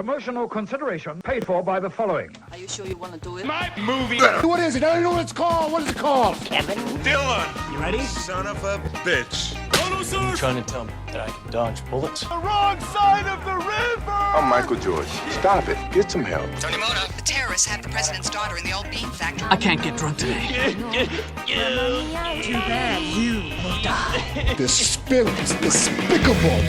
Promotional consideration paid for by the following. Are you sure you want to do it? My movie. What is it? I don't know what it's called. What is it called? Kevin? Dylan. You ready? Son of a bitch. You trying to tell me that I can dodge bullets? The wrong side of the river. I'm Michael George. Stop it. Get some help. Tony Moto. The terrorists have the president's daughter in the old bean factory. I can't get drunk today. Too bad you will die. The spirit is despicable.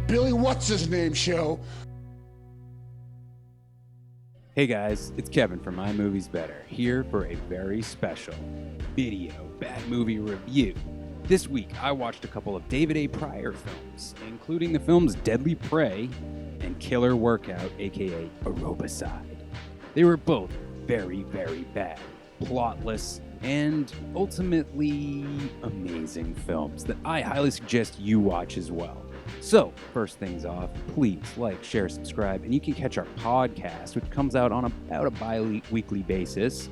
Billy, what's his name show? Hey guys, it's Kevin from My Movies Better, here for a very special video bad movie review. This week, I watched a couple of David A. Pryor films, including the films Deadly Prey and Killer Workout, aka AEROBICIDE. They were both very, very bad, plotless, and ultimately amazing films that I highly suggest you watch as well. So, first things off, please like, share, subscribe, and you can catch our podcast, which comes out on about a bi-weekly basis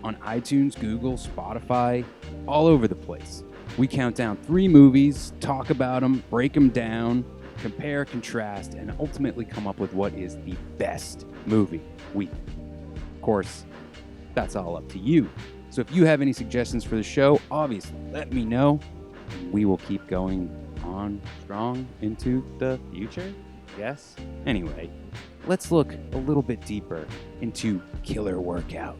on iTunes, Google, Spotify, all over the place. We count down 3 movies, talk about them, break them down, compare, contrast, and ultimately come up with what is the best movie we think. Of course, that's all up to you. So if you have any suggestions for the show, obviously let me know, and we will keep going on strong into the future, yes? Anyway, let's look a little bit deeper into Killer Workout.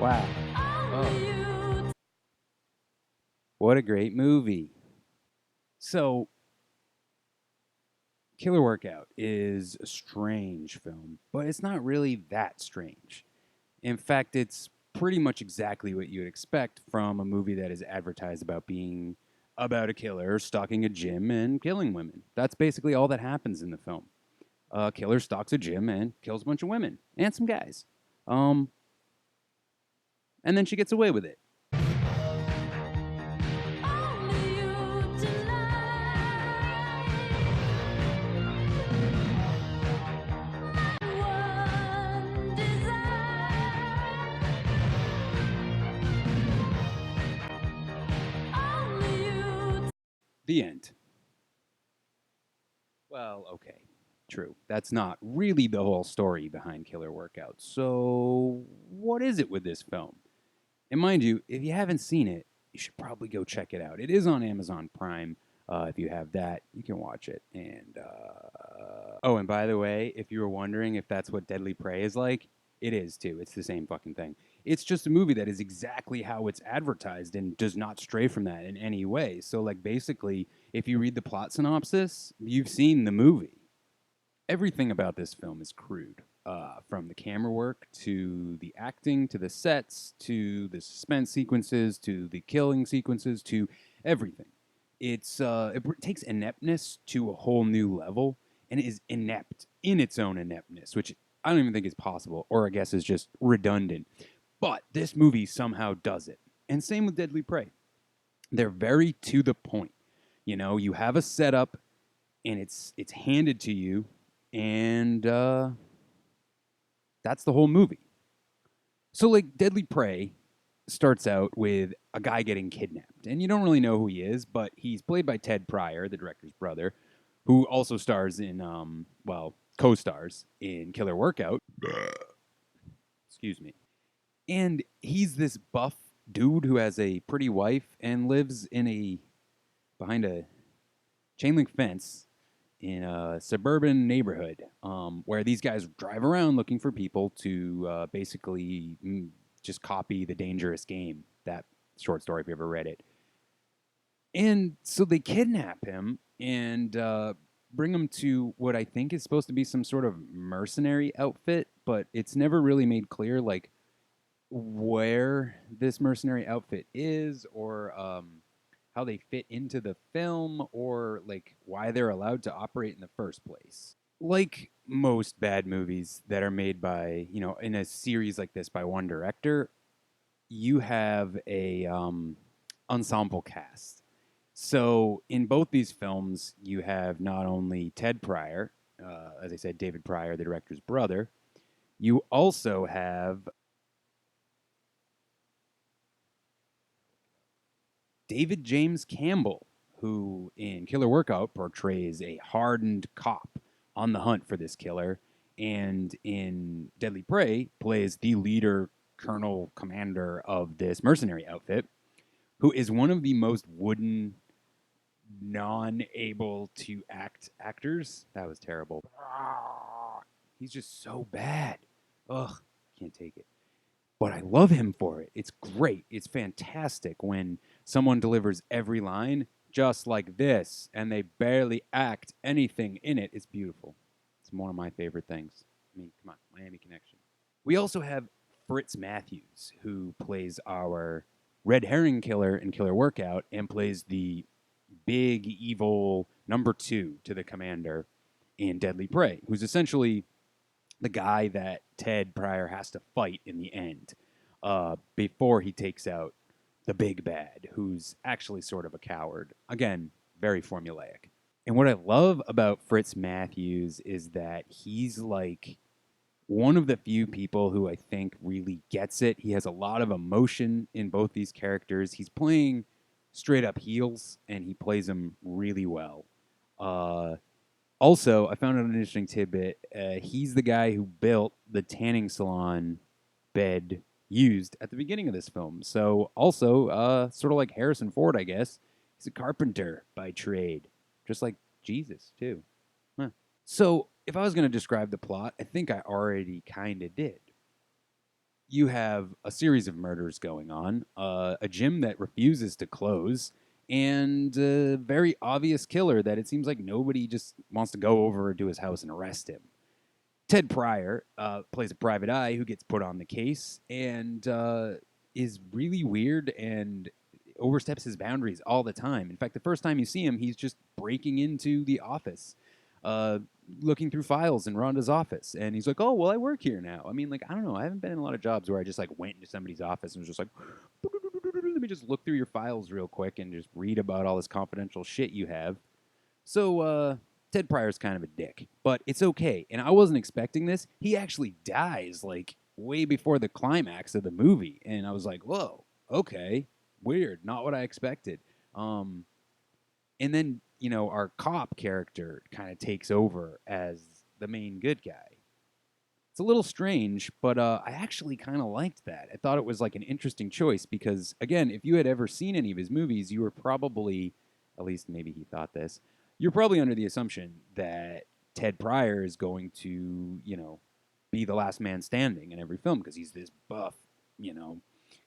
Wow. Oh. What a great movie. So, Killer Workout is a strange film, but it's not really that strange. In fact, it's pretty much exactly what you would expect from a movie that is advertised about being about a killer stalking a gym and killing women. That's basically all that happens in the film. A killer stalks a gym and kills a bunch of women and some guys. And then she gets away with it. The end. Well, okay. True. That's not really the whole story behind Killer Workout. So, what is it with this film? And mind you, if you haven't seen it, you should probably go check it out. It is on Amazon Prime. If you have that, you can watch it. And oh, and by the way, if you were wondering if that's what Deadly Prey is like, it is too. It's the same fucking thing. It's just a movie that is exactly how it's advertised and does not stray from that in any way. So, like, basically, if you read the plot synopsis, you've seen the movie. Everything about this film is crude. From the camera work, to the acting, to the sets, to the suspense sequences, to the killing sequences, to everything. It takes ineptness to a whole new level, and it is inept in its own ineptness, which I don't even think is possible, or I guess is just redundant. But this movie somehow does it. And same with Deadly Prey. They're very to the point. You know, you have a setup, and it's handed to you, and that's the whole movie. So, like, Deadly Prey starts out with a guy getting kidnapped. And you don't really know who he is, but he's played by Ted Pryor, the director's brother, who also stars in, co-stars in Killer Workout. Excuse me. And he's this buff dude who has a pretty wife and lives behind a chain link fence in a suburban neighborhood where these guys drive around looking for people to basically just copy The Dangerous Game, that short story if you ever read it. And so they kidnap him and bring him to what I think is supposed to be some sort of mercenary outfit, but it's never really made clear like where this mercenary outfit is or how they fit into the film or like why they're allowed to operate in the first place. Like most bad movies that are made by, in a series like this by one director, you have a ensemble cast. So in both these films, you have not only Ted Pryor, as I said, David Pryor, the director's brother, you also have David James Campbell, who in Killer Workout portrays a hardened cop on the hunt for this killer, and in Deadly Prey plays the leader, colonel, commander of this mercenary outfit, who is one of the most wooden, non-able to act actors. That was terrible. He's just so bad. Ugh, can't take it. But I love him for it. It's great. It's fantastic when someone delivers every line just like this and they barely act anything in it. It's beautiful. It's one of my favorite things. I mean, come on, Miami Connection. We also have Fritz Matthews, who plays our red herring killer in Killer Workout and plays the big evil number 2 to the commander in Deadly Prey, who's essentially the guy that Ted Pryor has to fight in the end before he takes out the big bad, who's actually sort of a coward. Again, very formulaic. And what I love about Fritz Matthews is that he's like one of the few people who I think really gets it. He has a lot of emotion in both these characters. He's playing straight up heels, and he plays them really well. Also, I found out an interesting tidbit. He's the guy who built the tanning salon bed used at the beginning of this film. So also, sort of like Harrison Ford, I guess, he's a carpenter by trade, just like Jesus, too. Huh. So if I was going to describe the plot, I think I already kind of did. You have a series of murders going on, a gym that refuses to close, and a very obvious killer that it seems like nobody just wants to go over to his house and arrest him. Ted Pryor plays a private eye who gets put on the case and is really weird and oversteps his boundaries all the time. In fact, the first time you see him, he's just breaking into the office, looking through files in Rhonda's office. And he's like, oh, well, I work here now. I mean, like, I don't know. I haven't been in a lot of jobs where I just, like, went into somebody's office and was just like, let me just look through your files real quick and just read about all this confidential shit you have. So, Ted Pryor's kind of a dick, but it's okay. And I wasn't expecting this. He actually dies, like, way before the climax of the movie. And I was like, whoa, okay, weird. Not what I expected. And then, you know, our cop character kind of takes over as the main good guy. It's a little strange, but I actually kind of liked that. I thought it was like an interesting choice because, again, if you had ever seen any of his movies, you were probably, at least maybe he thought this, you're probably under the assumption that Ted Pryor is going to, you know, be the last man standing in every film because he's this buff, you know,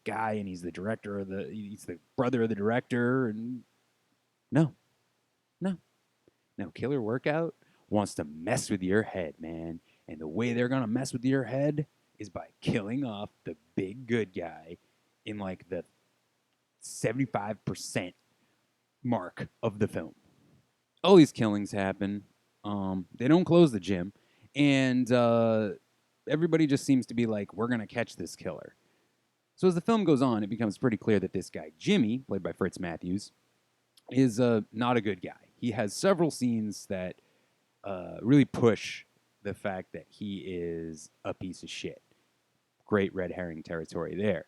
guy and he's the director of he's the brother of the director. And no. Killer Workout wants to mess with your head, man. And the way they're going to mess with your head is by killing off the big good guy in like the 75% mark of the film. All these killings happen. They don't close the gym. And everybody just seems to be like, we're going to catch this killer. So as the film goes on, it becomes pretty clear that this guy, Jimmy, played by Fritz Matthews, is not a good guy. He has several scenes that really push the fact that he is a piece of shit. Great red herring territory there.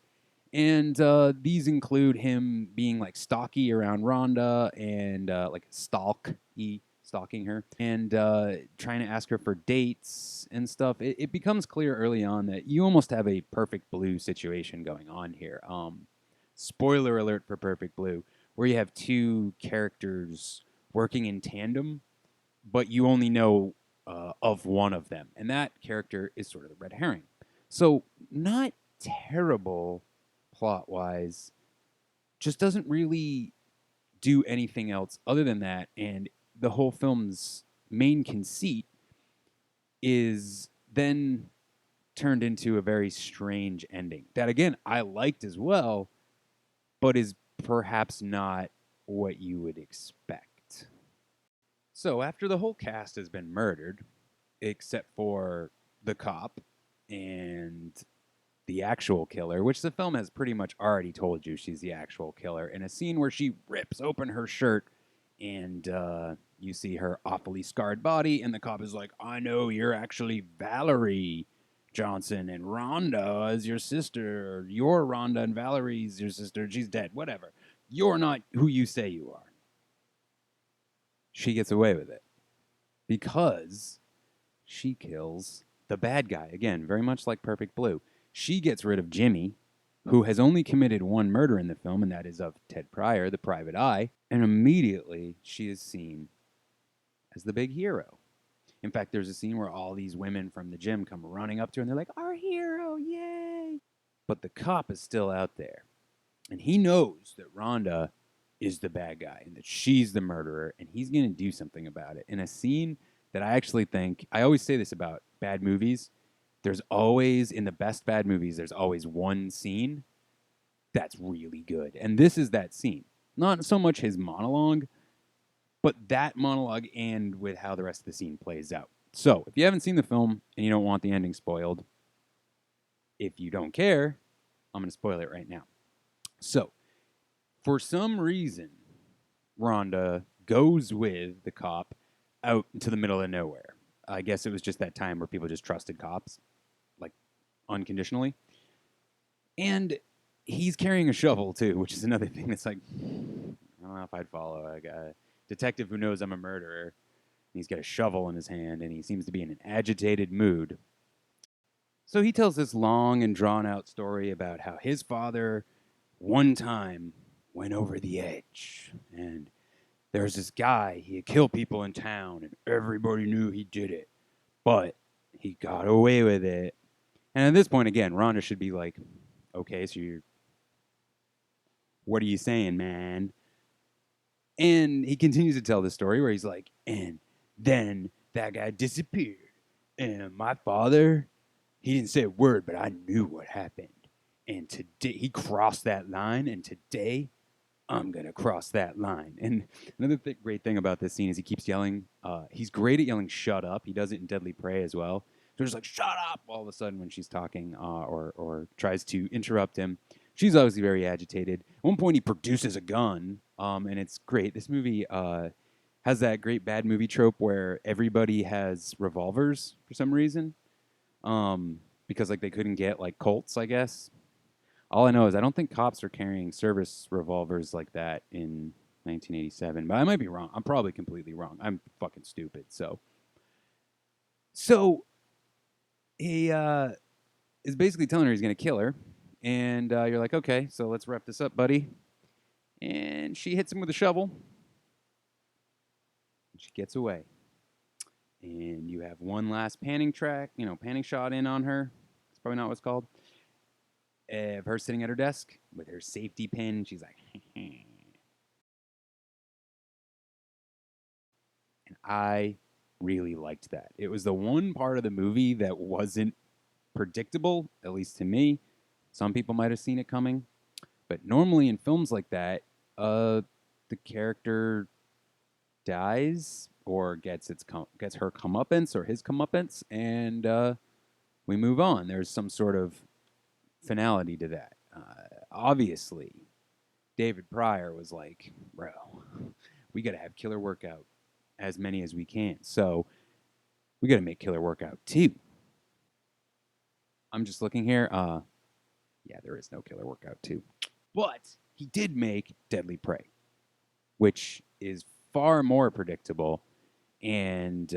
And these include him being like stocky around Rhonda and like stalky stalking her and trying to ask her for dates and stuff. It becomes clear early on that you almost have a Perfect Blue situation going on here. Spoiler alert for Perfect Blue, where you have two characters working in tandem, but you only know of one of them. And that character is sort of the red herring. So not terrible plot-wise, just doesn't really do anything else other than that. And the whole film's main conceit is then turned into a very strange ending that, again, I liked as well, but is perhaps not what you would expect. So after the whole cast has been murdered, except for the cop and the actual killer, which the film has pretty much already told you she's the actual killer, in a scene where she rips open her shirt and you see her awfully scarred body, and the cop is like, I know you're actually Valerie Johnson, and Rhonda is your sister. You're Rhonda, and Valerie's your sister. She's dead. Whatever. You're not who you say you are. She gets away with it because she kills the bad guy. Again, very much like Perfect Blue. She gets rid of Jimmy, who has only committed one murder in the film, and that is of Ted Pryor, the private eye, and immediately she is seen as the big hero. In fact, there's a scene where all these women from the gym come running up to her, and they're like, our hero, yay! But the cop is still out there, and he knows that Rhonda is the bad guy and that she's the murderer, and he's going to do something about it. In a scene that I actually think, I always say this about bad movies, there's always, in the best bad movies, there's always one scene that's really good. And this is that scene. Not so much his monologue, but that monologue and with how the rest of the scene plays out. So, if you haven't seen the film and you don't want the ending spoiled, if you don't care, I'm going to spoil it right now. So, for some reason, Rhonda goes with the cop out into the middle of nowhere. I guess it was just that time where people just trusted cops, like, unconditionally. And he's carrying a shovel, too, which is another thing that's like, I don't know if I'd follow a detective who knows I'm a murderer. He's got a shovel in his hand, and he seems to be in an agitated mood. So he tells this long and drawn-out story about how his father, one time, went over the edge, and there's this guy, he'd kill people in town, and everybody knew he did it, but he got away with it. And at this point, again, Rhonda should be like, okay, so what are you saying, man? And he continues to tell this story where he's like, and then that guy disappeared, and my father, he didn't say a word, but I knew what happened. And today, he crossed that line, and today, I'm going to cross that line. And another great thing about this scene is he keeps yelling. He's great at yelling, shut up. He does it in Deadly Prey as well. So he's like, shut up, all of a sudden when she's talking or tries to interrupt him. She's obviously very agitated. At one point, he produces a gun, and it's great. This movie has that great bad movie trope where everybody has revolvers for some reason, because like they couldn't get like Colts, I guess. All I know is I don't think cops are carrying service revolvers like that in 1987, but I might be wrong. I'm probably completely wrong. I'm fucking stupid. So he is basically telling her he's going to kill her, and you're like, okay, so let's wrap this up, buddy. And she hits him with a shovel, and she gets away. And you have one last panning shot in on her. It's probably not what it's called. Of her sitting at her desk with her safety pin. She's like, and I really liked that. It was the one part of the movie that wasn't predictable, at least to me. Some people might have seen it coming. But normally in films like that, the character dies or gets her comeuppance or his comeuppance, and we move on. There's some sort of finality to that. Obviously, David Pryor was like, bro, we got to have Killer Workout as many as we can. So we got to make Killer Workout 2. I'm just looking here. Yeah, there is no Killer Workout 2. But he did make Deadly Prey, which is far more predictable and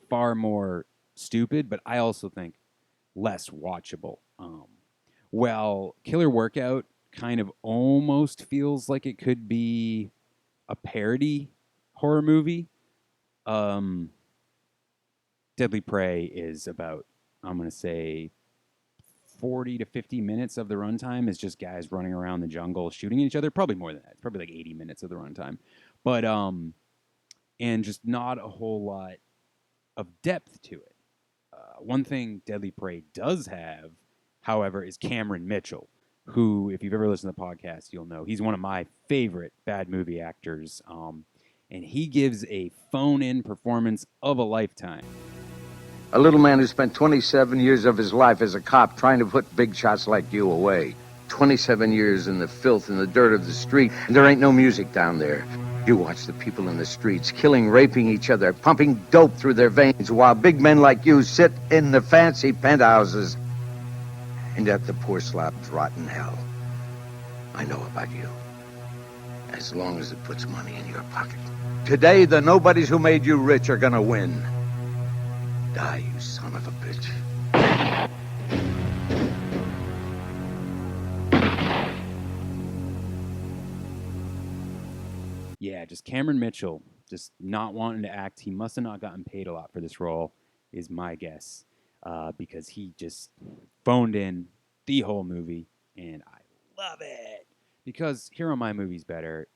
far more stupid, but I also think less watchable. Well, Killer Workout kind of almost feels like it could be a parody horror movie. Deadly Prey is about, I'm going to say, 40 to 50 minutes of the runtime is just guys running around the jungle shooting at each other. Probably more than that. It's probably like 80 minutes of the runtime. But, and just not a whole lot of depth to it. One thing Deadly Prey does have, however, is Cameron Mitchell, who, if you've ever listened to the podcast, you'll know he's one of my favorite bad movie actors. And he gives a phone-in performance of a lifetime. A little man who spent 27 years of his life as a cop trying to put big shots like you away. 27 years in the filth and the dirt of the street, and there ain't no music down there. You watch the people in the streets, killing, raping each other, pumping dope through their veins, while big men like you sit in the fancy penthouses. And at the poor slob's rotten hell. I know about you. As long as it puts money in your pocket. Today, the nobodies who made you rich are gonna win. Die, you son of a bitch. Yeah, just Cameron Mitchell, just not wanting to act. He must have not gotten paid a lot for this role, is my guess, because he just phoned in the whole movie, and I love it. Because here on My Movies Better,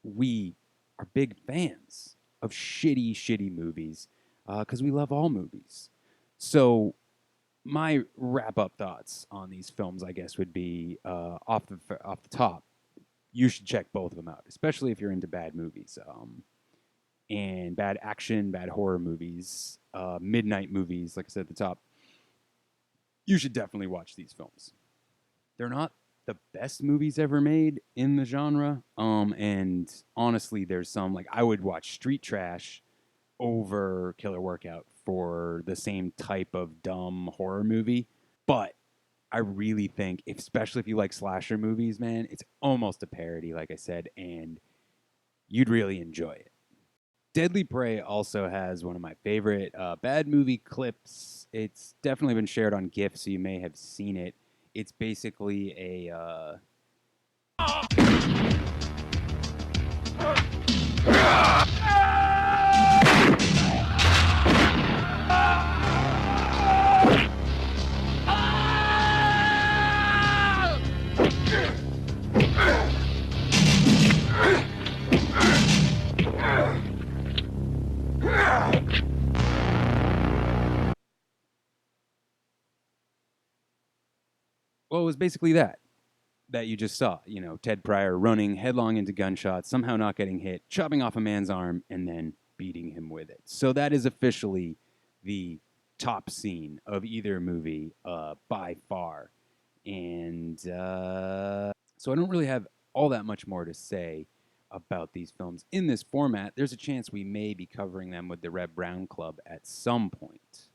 we are big fans of shitty movies, because we love all movies. So my wrap-up thoughts on these films, I guess, would be off the top. You should check both of them out, especially if you're into bad movies and bad action, bad horror movies, midnight movies, like I said at the top. You should definitely watch these films. They're not the best movies ever made in the genre, and honestly, there's some, like, I would watch Street Trash over Killer Workout for the same type of dumb horror movie, but I really think, especially if you like slasher movies, man, it's almost a parody, like I said, and you'd really enjoy it. Deadly Prey also has one of my favorite bad movie clips. It's definitely been shared on GIF, so you may have seen it. It's basically a... Well, it was basically that you just saw. You know, Ted Pryor running headlong into gunshots, somehow not getting hit, chopping off a man's arm, and then beating him with it. So that is officially the top scene of either movie by far. And so I don't really have all that much more to say about these films in this format. There's a chance we may be covering them with the Red Brown Club at some point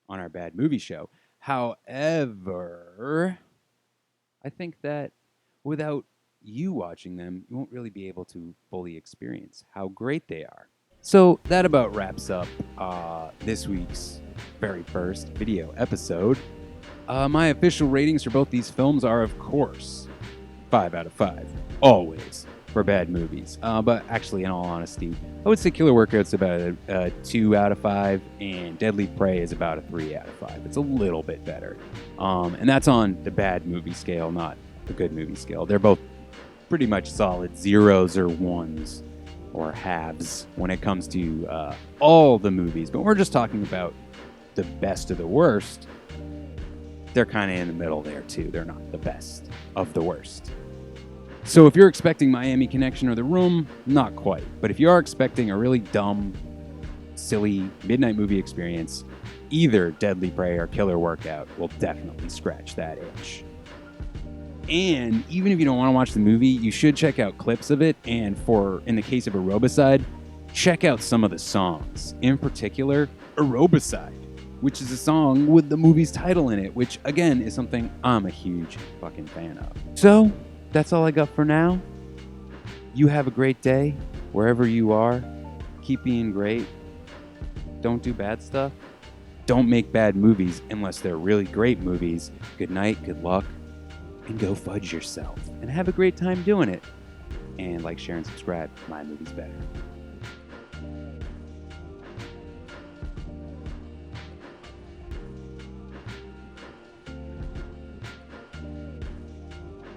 on our Bad Movie Show. However, I think that without you watching them, you won't really be able to fully experience how great they are. So that about wraps up this week's very first video episode. My official ratings for both these films are, of course, 5 out of 5. Always. For bad movies. But actually, in all honesty, I would say Killer Workout's about a 2 out of 5, and Deadly Prey is about a 3 out of 5. It's a little bit better. And that's on the bad movie scale, not the good movie scale. They're both pretty much solid 0s or 1s or halves when it comes to all the movies. But we're just talking about the best of the worst. They're kind of in the middle there, too. They're not the best of the worst. So if you're expecting Miami Connection or The Room, not quite. But if you are expecting a really dumb, silly midnight movie experience, either Deadly Prey or Killer Workout will definitely scratch that itch. And even if you don't want to watch the movie, you should check out clips of it. And in the case of AEROBICIDE, check out some of the songs. In particular, AEROBICIDE, which is a song with the movie's title in it, which, again, is something I'm a huge fucking fan of. So that's all I got for now. You have a great day wherever you are. keep being great. Don't do bad stuff. Don't make bad movies unless they're really great movies. Good night, good luck, and go fudge yourself. And have a great time doing it. And like, share, and subscribe. My Movie's Better.